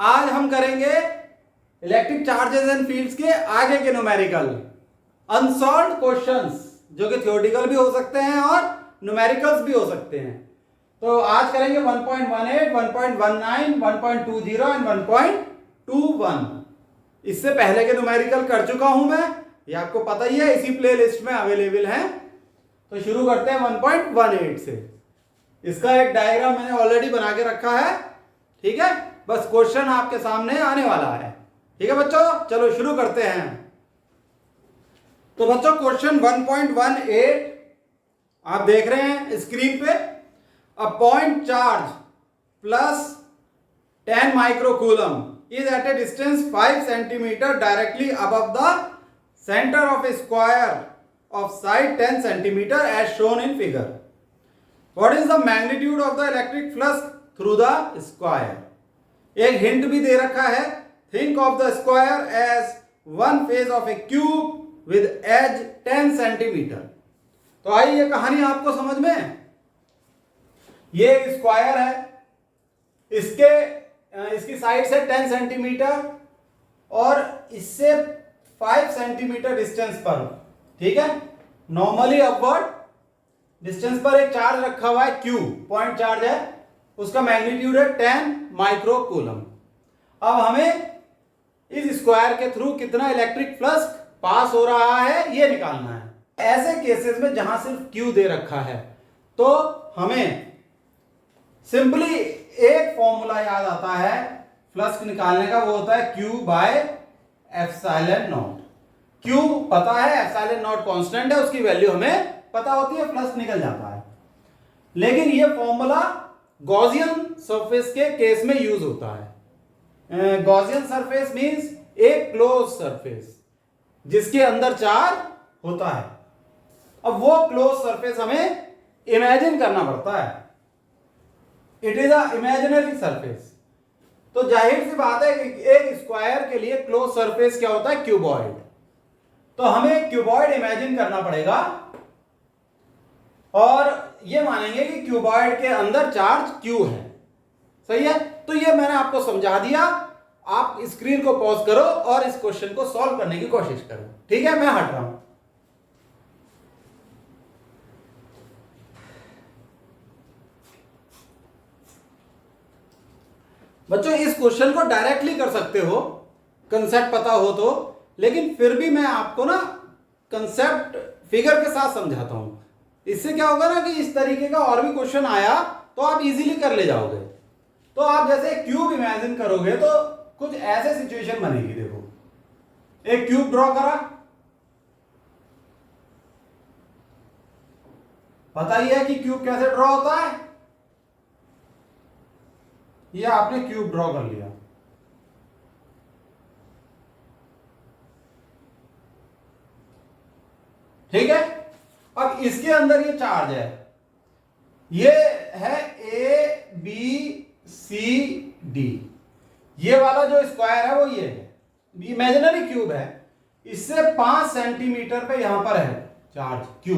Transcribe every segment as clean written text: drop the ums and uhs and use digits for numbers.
आज हम करेंगे इलेक्ट्रिक चार्जेस एंड फील्ड्स के आगे के न्यूमेरिकल अनसॉल्व्ड क्वेश्चंस, जो कि थ्योरेटिकल भी हो सकते हैं और न्यूमेरिकल्स भी हो सकते हैं। तो आज करेंगे 1.18, 1.19, 1.20 एंड 1.21। इससे पहले के न्यूमेरिकल कर चुका हूं मैं, ये आपको पता ही है, इसी प्लेलिस्ट में अवेलेबल है। तो शुरू करते हैं 1.18 से। इसका एक डायग्राम मैंने ऑलरेडी बना के रखा है, ठीक है। बस क्वेश्चन आपके सामने आने वाला है, ठीक है बच्चों। चलो शुरू करते हैं। तो बच्चों क्वेश्चन 1.18 आप देख रहे हैं स्क्रीन पे। A point charge plus 10 microcoulomb is at a distance 5 centimeter directly above the center of a square of side 10 centimeter as shown in figure. What is the magnitude of the electric flux through the square? एक hint भी दे रखा है। Think of the square as one face of a cube with edge 10 centimeter. तो आइए ये कहानी आपको समझ में। ये स्क्वायर है, इसकी साइड से 10 सेंटीमीटर और इससे 5 सेंटीमीटर डिस्टेंस पर, ठीक है, नॉर्मली अपवर्ड डिस्टेंस पर एक चार्ज रखा हुआ है, क्यू पॉइंट चार्ज है, उसका मैग्नीट्यूड है 10 माइक्रोकूलम। अब हमें इस स्क्वायर के थ्रू कितना इलेक्ट्रिक फ्लक्स पास हो रहा है ये निकालना है। ऐसे केसेस में जहां सिर्फ क्यू दे रखा है तो हमें सिंपली एक फॉर्मूला याद आता है फ्लक्स निकालने का, वो होता है Q by epsilon not. Q पता है, एप्सिलॉन नॉट कांस्टेंट है, उसकी वैल्यू हमें पता होती है, फ्लक्स निकल जाता है। लेकिन ये फॉर्मूला गॉसियन सरफेस के केस में यूज होता है। गॉसियन सरफेस मींस एक क्लोज सरफेस जिसके अंदर चार्ज होता है। अब वो क्लोज सरफेस हमें इमेजिन करना पड़ता है। It is a imaginary surface. तो जाहिर सी बात है कि एक स्क्वायर के लिए क्लोज सरफेस क्या होता है, क्यूबॉइड। तो हमें क्यूबॉइड इमेजिन करना पड़ेगा और ये मानेंगे कि क्यूबॉइड के अंदर चार्ज क्यू है, सही है। तो ये मैंने आपको समझा दिया। आप स्क्रीन को पॉज करो और इस क्वेश्चन को सॉल्व करने की कोशिश करो, ठीक है। मैं हट रहा हूं। बच्चों इस क्वेश्चन को डायरेक्टली कर सकते हो, कंसेप्ट पता हो तो, लेकिन फिर भी मैं आपको ना कंसेप्ट फिगर के साथ समझाता हूं। इससे क्या होगा ना कि इस तरीके का और भी क्वेश्चन आया तो आप इजीली कर ले जाओगे। तो आप जैसे क्यूब इमेजिन करोगे तो कुछ ऐसे सिचुएशन बनेगी। देखो एक क्यूब ड्रॉ करा, पता ही है कि क्यूब कैसे ड्रॉ होता है। ये आपने क्यूब ड्रॉ कर लिया, ठीक है। अब इसके अंदर ये चार्ज है, ये है ए बी सी डी। ये वाला जो स्क्वायर है वो ये है, इमेजिनरी क्यूब है। इससे 5 सेंटीमीटर पे यहां पर है चार्ज क्यू।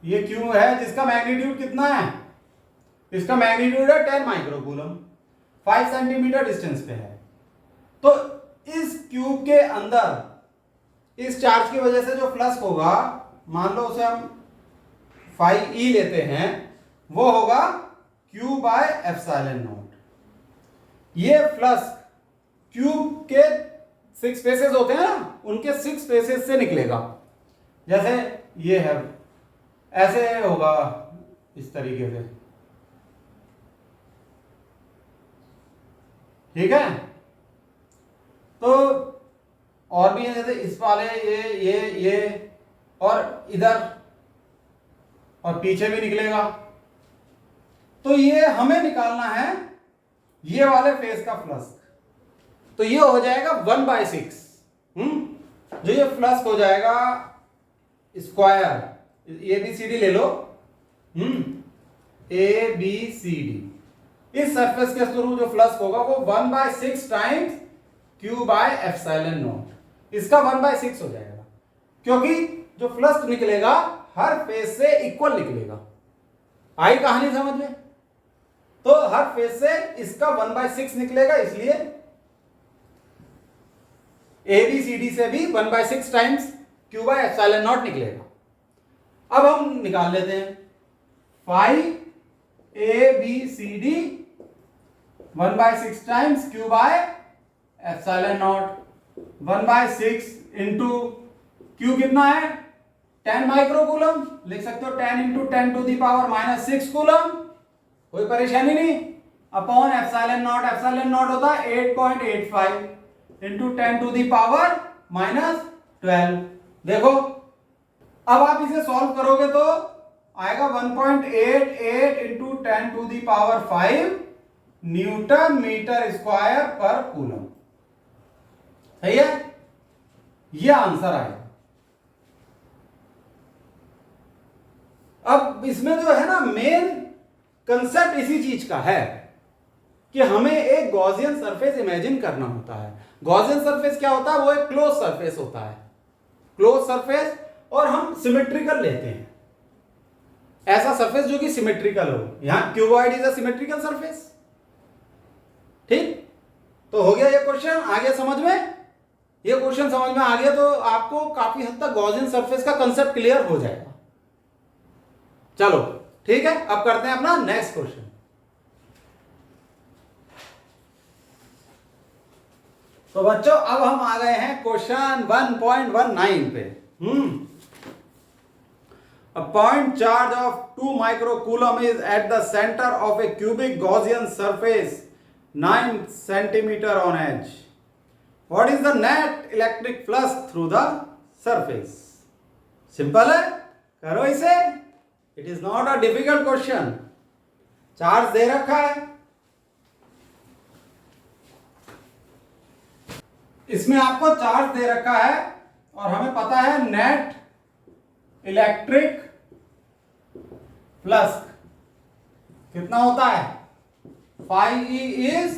ये क्यू है जिसका मैग्नीट्यूड कितना है, इसका मैग्नीट्यूड है 10 माइक्रोकूलम, 5 सेंटीमीटर डिस्टेंस पे है। तो इस क्यूब के अंदर इस चार्ज की वजह से जो फ्लक्स होगा, मान लो उसे हम 5e लेते हैं, वो होगा Q बाय एप्सिलॉन नॉट। ये फ्लक्स क्यूब के 6 फेसेस होते हैं ना, उनके 6 फेसेस से निकलेगा। जैसे ये है, ऐसे होगा इस तरीके से, ठीक है। तो और भी है, जैसे इस वाले ये और इधर और पीछे भी निकलेगा। तो ये हमें निकालना है ये वाले फेस का फ्लक्स। तो ये हो जाएगा 1/6। जो ये फ्लक्स हो जाएगा square, A B C D ले लो, ए बी सी डी। इस सरफेस के थ्रू जो फ्लक्स होगा वो 1/6 times Q by epsilon naught. इसका 1/6 हो जाएगा, क्योंकि जो फ्लक्स निकलेगा हर फेस से इक्वल निकलेगा। आई कहानी समझ में। तो तो हर फेज से इसका 1/6 निकलेगा, इसलिए ABCD से भी 1/6 टाइम्स Q/ε0 निकलेगा। अब हम निकाल लेते हैं 5ABCD 1/6 times Q/ε0 1/6 into Q कितना है 10 माइक्रोकूलम, लिख सकते हो 10 into 10 to the power -6 coulomb, कोई परेशानी नहीं, अपॉन ε0, ε0 होता है 8.85 इंटू 10 टू दी पावर -12। देखो अब आप इसे सॉल्व करोगे तो आएगा 1.88 into 10 to the power 5 newton metre square पर कूलम। सही है, यह आंसर आएगा। अब इसमें जो है ना मेन कंसेप्ट इसी चीज का है कि हमें एक गॉसियन सरफेस इमेजिन करना होता है। गॉसियन सरफेस क्या होता है, वो एक क्लोज सरफेस होता है, क्लोज सरफेस, और हम सिमेट्रिकल लेते हैं, ऐसा सरफेस जो कि सिमेट्रिकल हो। यहां cuboid is a symmetrical surface. ठीक, तो हो गया ये क्वेश्चन, आ गया समझ में? ये क्वेश्चन समझ में आ गया तो आपको काफी हद तक गॉसियन सरफेस का कंसेप्ट क्लियर हो जाएगा। चलो ठीक है, अब करते हैं अपना नेक्स्ट क्वेश्चन। तो बच्चों अब हम आ गए हैं क्वेश्चन 1.19 पे। A point charge of 2 microcoulomb is at the center of a cubic Gaussian surface 9 centimeter on edge. What is the net electric flux through the surface? Simple है, करो इसे। It is not a difficult question. Charge दे रखा है, इसमें आपको charge दे रखा है और हमें पता है नेट इलेक्ट्रिक फ्लक्स कितना होता है, phi इज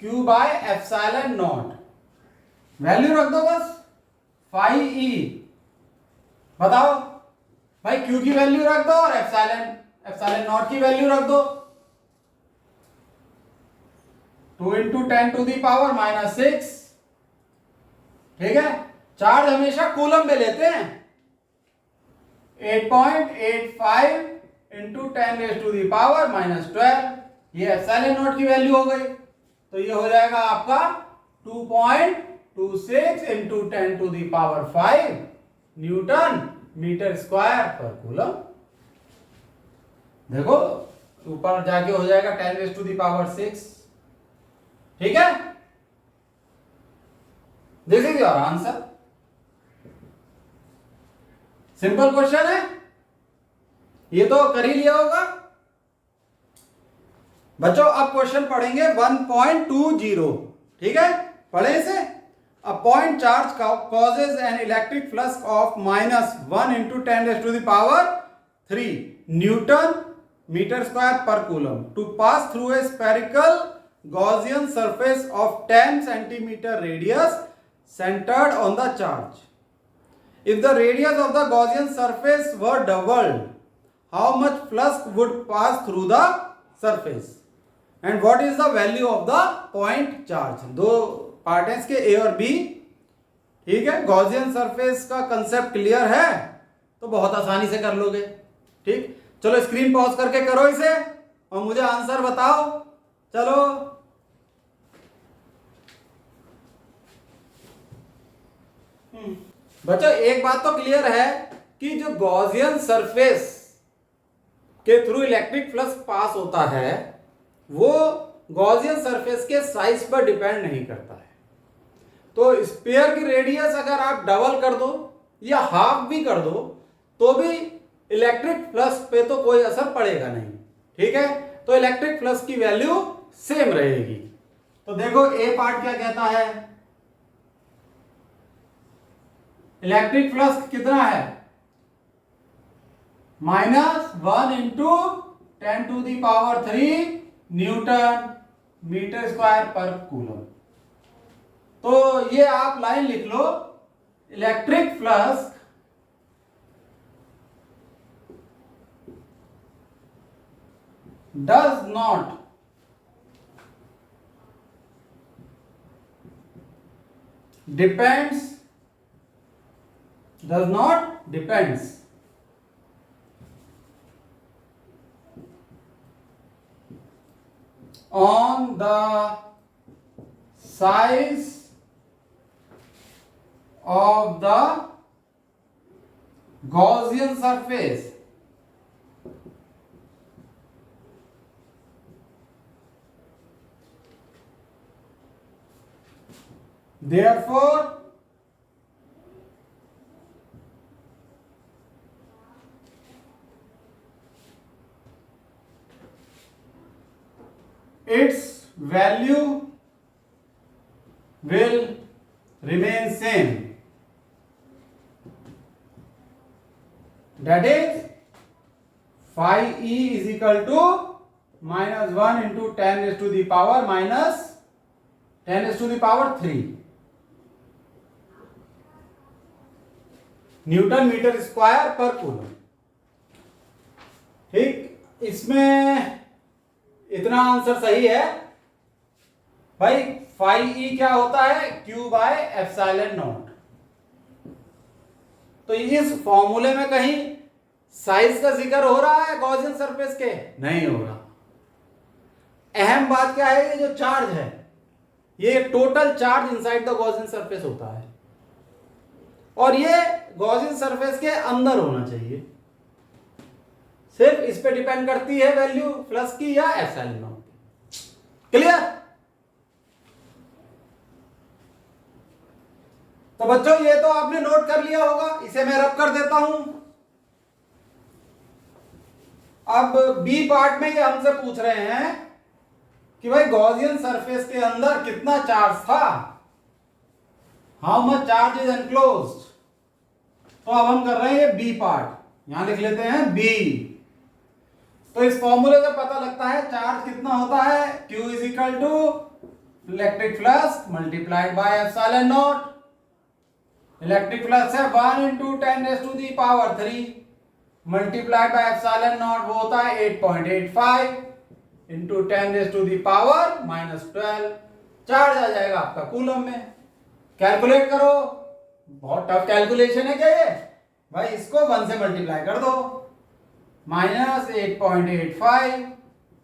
Q/ε0। वैल्यू रख दो बस, phi बताओ भाई, Q की वैल्यू रख दो और ε0 की वैल्यू रख दो। 2 इंटू 10 टू दी पावर -6। ठीक है, चार्ज हमेशा कूलम में लेते हैं। 8.85 into 10 raise to the power -12, ये ε0 की वैल्यू हो गई, तो ये हो जाएगा आपका 2.26 into 10 to the power 5 newton metre square पर कूलम। देखो ऊपर जाके हो जाएगा 10 रेज़ टू दी पावर 6। ठीक है, this is your answer. Simple question है, ये तो कर ही लिया होगा बच्चों। अब क्वेश्चन पढ़ेंगे 1.20। ठीक है, पढ़े इसे। A point charge causes an electric flux of -1 into 10 raised to the power 3 Newton meter square per coulomb to pass through a spherical Gaussian surface of 10 centimeter radius centered on the charge. If the radius of the Gaussian surface were doubled, how much flux would pass through the surface? And what is the value of the point charge? दो part है इसके, ए और B. ठीक है, Gaussian surface का concept clear है तो बहुत आसानी से कर लोगे। ठीक, चलो स्क्रीन पॉज करके करो इसे और मुझे आंसर बताओ। चलो बच्चों एक बात तो क्लियर है कि जो गॉसियन सरफेस के थ्रू इलेक्ट्रिक फ्लक्स पास होता है वो गॉसियन सरफेस के साइज पर डिपेंड नहीं करता है। तो स्फीयर की रेडियस अगर आप डबल कर दो या हाफ भी कर दो तो भी इलेक्ट्रिक फ्लक्स पे तो कोई असर पड़ेगा नहीं। ठीक है, तो इलेक्ट्रिक फ्लक्स की वैल्यू सेम रहेगी। तो देखो ए पार्ट क्या कहता है, इलेक्ट्रिक फ्लक्स कितना है -1 into 10 to the power 3 newton metre square पर कूलम। तो ये आप लाइन लिख लो, electric flux does not depends, does not depends on the size of the Gaussian surface. Therefore, its value will remain same. That is, phi e is equal to minus 1 into 10 raised to the power minus 10 raised to the power 3 newton metre square पर coulomb. ठीक, इसमें इतना answer सही है भाई। Phi E क्या होता है? Q by epsilon not. तो इस फॉर्मूले में कहीं साइज का जिक्र हो रहा है गॉसियन सरफेस के? नहीं हो रहा। अहम बात क्या है, ये जो चार्ज है ये total charge inside the Gaussian surface होता है और ये गॉसियन सरफेस के अंदर होना चाहिए। सिर्फ इस पे डिपेंड करती है वैल्यू प्लस की या एप्सिलॉन नॉट की। क्लियर? तो बच्चों ये तो आपने नोट कर लिया होगा, इसे मैं रब कर देता हूं। अब बी पार्ट में ये हमसे पूछ रहे हैं कि भाई गॉसियन सरफेस के अंदर कितना चार्ज था, how much charge is enclosed. तो अब हम कर रहे हैं ये बी पार्ट, यहां लिख लेते हैं बी। तो इस फॉर्मूले से पता लगता है चार्ज कितना होता है, Q is equal to electric flux multiplied by epsilon naught. Electric flux है 1 into 10 raised to the power 3 multiplied by epsilon naught, वो होता है 8.85 into 10 raised to the power -12। Charge आ जाएगा आपका कूलम में। कैलकुलेट करो, बहुत टफ कैलकुलेशन है क्या ये भाई, इसको 1 से मल्टीप्लाई कर दो। -8.85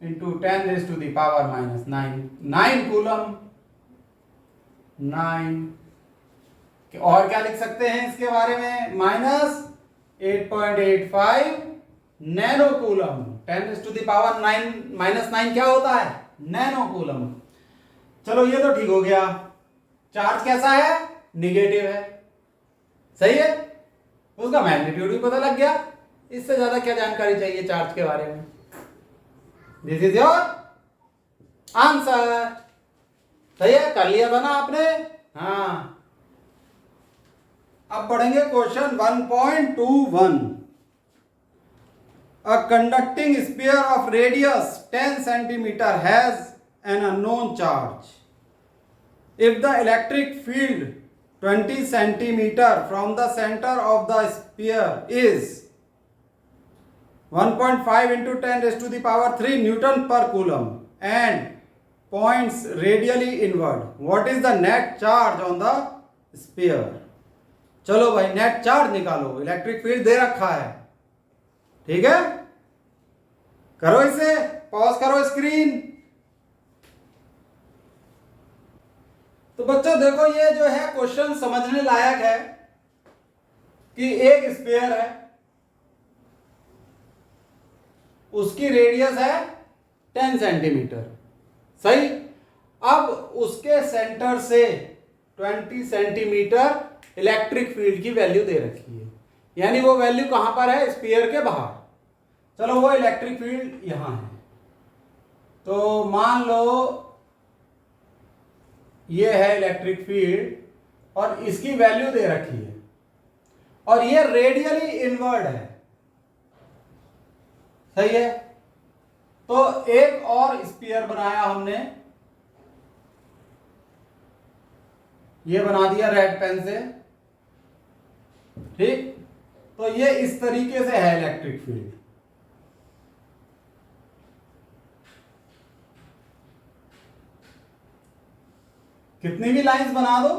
into 10 raised to the power -9, 9 coulomb, 9। और क्या लिख सकते हैं इसके बारे में? -8.85 nano coulomb, 10 raised to the power 9 -9 क्या होता है? Nano coulomb. चलो ये तो ठीक हो गया। चार्ज कैसा है? निगेटिव है, सही है। उसका मैग्नीट्यूड भी पता लग गया। इससे ज्यादा क्या जानकारी चाहिए चार्ज के बारे में? This is your answer. सही है, कर लिया था ना आपने? हाँ। अब पढ़ेंगे question 1.21। A conducting sphere of radius 10 centimeter has an unknown charge. If the electric field 20 centimeter from the center of the sphere is 1.5 into 10 raised to the power 3 Newton per coulomb and points radially inward, what is the net charge on the sphere? चलो भाई net charge निकालो। Electric field दे रखा है, ठीक है। करो इसे, pause करो स्क्रीन। तो बच्चों देखो ये जो है क्वेश्चन समझने लायक है कि एक स्फीयर है, उसकी रेडियस है 10 सेंटीमीटर, सही। अब उसके सेंटर से 20 सेंटीमीटर इलेक्ट्रिक फील्ड की वैल्यू दे रखी है, यानी वो वैल्यू कहां पर है? स्फीयर के बाहर। चलो वो इलेक्ट्रिक फील्ड यहां है, तो मान लो ये है इलेक्ट्रिक फील्ड और इसकी वैल्यू दे रखी है और ये रेडियली इनवर्ड है, सही है। तो एक और स्फीयर बनाया हमने, ये बना दिया रेड पेन से, ठीक। तो ये इस तरीके से है इलेक्ट्रिक फील्ड। कितनी भी लाइंस बना दो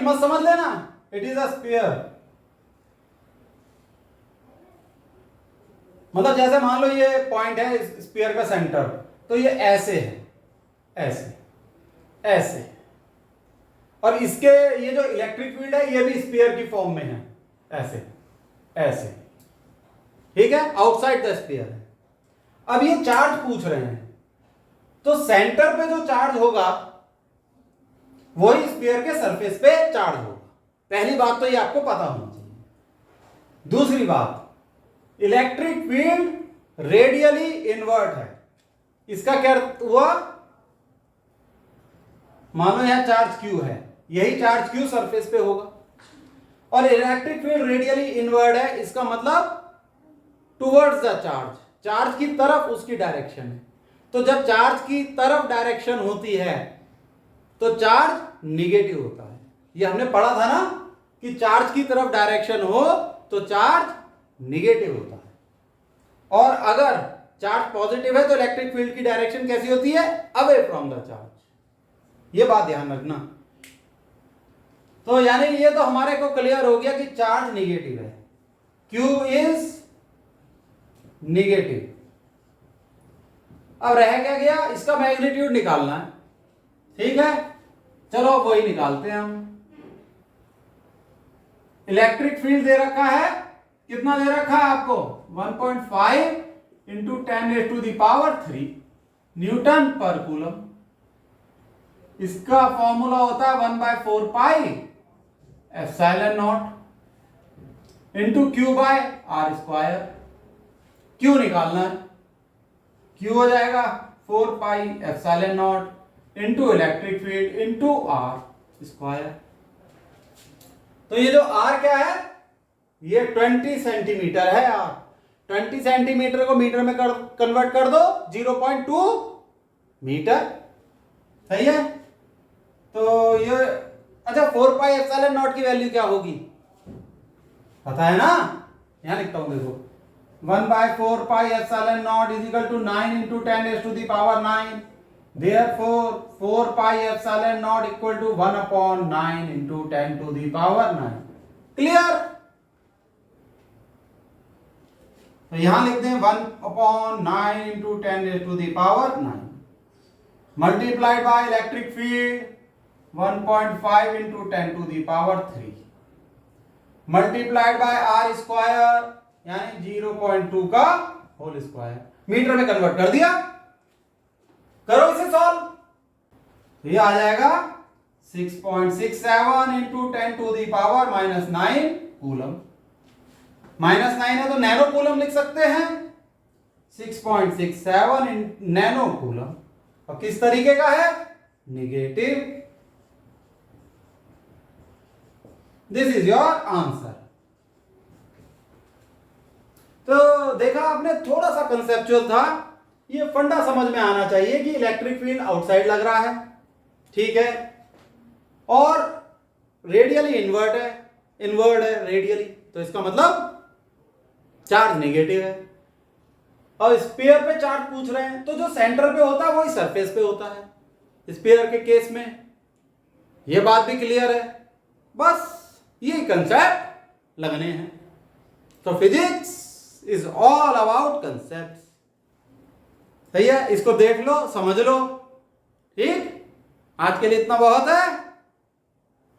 मत समझ लेना, इट इज अ स्फीयर। मतलब जैसे मान लो ये पॉइंट है स्फीयर का सेंटर, तो ये ऐसे है, ऐसे ऐसे, और इसके ये जो इलेक्ट्रिक फील्ड है ये भी स्फीयर की फॉर्म में है, ऐसे ऐसे, ठीक है, आउटसाइड द स्फीयर है। अब ये चार्ज पूछ रहे हैं, तो सेंटर पे जो चार्ज होगा वही स्फीयर के सरफेस पे चार्ज होगा। पहली बात तो ये आपको पता होना चाहिए। दूसरी बात, इलेक्ट्रिक फील्ड रेडियली इनवर्ट है। इसका क्या हुआ, मान लो यहां चार्ज Q है, यही चार्ज Q सरफेस पे होगा, और इलेक्ट्रिक फील्ड रेडियली इनवर्ट है, इसका मतलब टुवर्ड्स द चार्ज, चार्ज की तरफ उसकी डायरेक्शन है। तो जब चार्ज की तरफ डायरेक्शन होती है तो चार्ज निगेटिव होता है। ये हमने पढ़ा था ना कि चार्ज की तरफ डायरेक्शन हो तो चार्ज निगेटिव होता है, और अगर चार्ज पॉजिटिव है तो इलेक्ट्रिक फील्ड की डायरेक्शन कैसी होती है, अवे फ्रॉम द चार्ज। ये बात ध्यान रखना। तो यानी ये तो हमारे को क्लियर हो गया कि चार्ज निगेटिव है, Q इज निगेटिव। अब रह क्या गया, इसका मैग्नीट्यूड निकालना है, ठीक है, चलो वही निकालते हैं हम। इलेक्ट्रिक फील्ड दे रखा है, कितना दे रखा है आपको, 1.5 इंटू 10⁻³ न्यूटन पर कूलम। इसका फॉर्मूला होता है 1/4 pi epsilon not into Q/r²। Q निकालना है, क्यू हो जाएगा 4 pi epsilon not into electric field into r²। तो ये जो r क्या है, ये 20 सेंटीमीटर है। r 20 सेंटीमीटर को मीटर में कन्वर्ट कर दो, 0.2 मीटर, सही है। तो ये अच्छा 4 पाई एप्सिलॉन नॉट की वैल्यू क्या होगी पता है ना, यहां लिखता हूं देखो, 1/4 pi epsilon naught is equal to 9 into 10⁻⁹। Therefore 4 pi epsilon naught equal to 1/9 into 10⁹। Clear. तो यहां लिखते हैं 1/9 into 10⁹, multiplied by electric field 1.5 into 10⁻³ multiplied by r² यानी 0.2 का होल स्क्वायर। मीटर में कन्वर्ट कर दिया, करो इसे सॉल्व। ये आ जाएगा 6.67 इंटू 10⁻⁹ कूलम। -9 है तो नैनो कूलम लिख सकते हैं, 6.67 नैनो कूलम। और किस तरीके का है, negative. This is your answer. तो देखा आपने, थोड़ा सा कंसेप्चुअल था, ये फंडा समझ में आना चाहिए कि इलेक्ट्रिक फील्ड आउटसाइड लग रहा है, ठीक है, और रेडियली इनवर्ट है रेडियली, तो इसका मतलब चार्ज नेगेटिव है। और स्फीयर पे चार्ज पूछ रहे हैं, तो जो सेंटर पे होता है वही सरफेस पे होता है स्फीयर के केस में। ये बात भी क्लियर है, बस ये कंसेप्ट लगने हैं। तो physics is all about concept, सही है, इसको देख लो, समझ लो, ठीक। आज के लिए इतना बहुत है,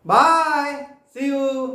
बाय, सी यू।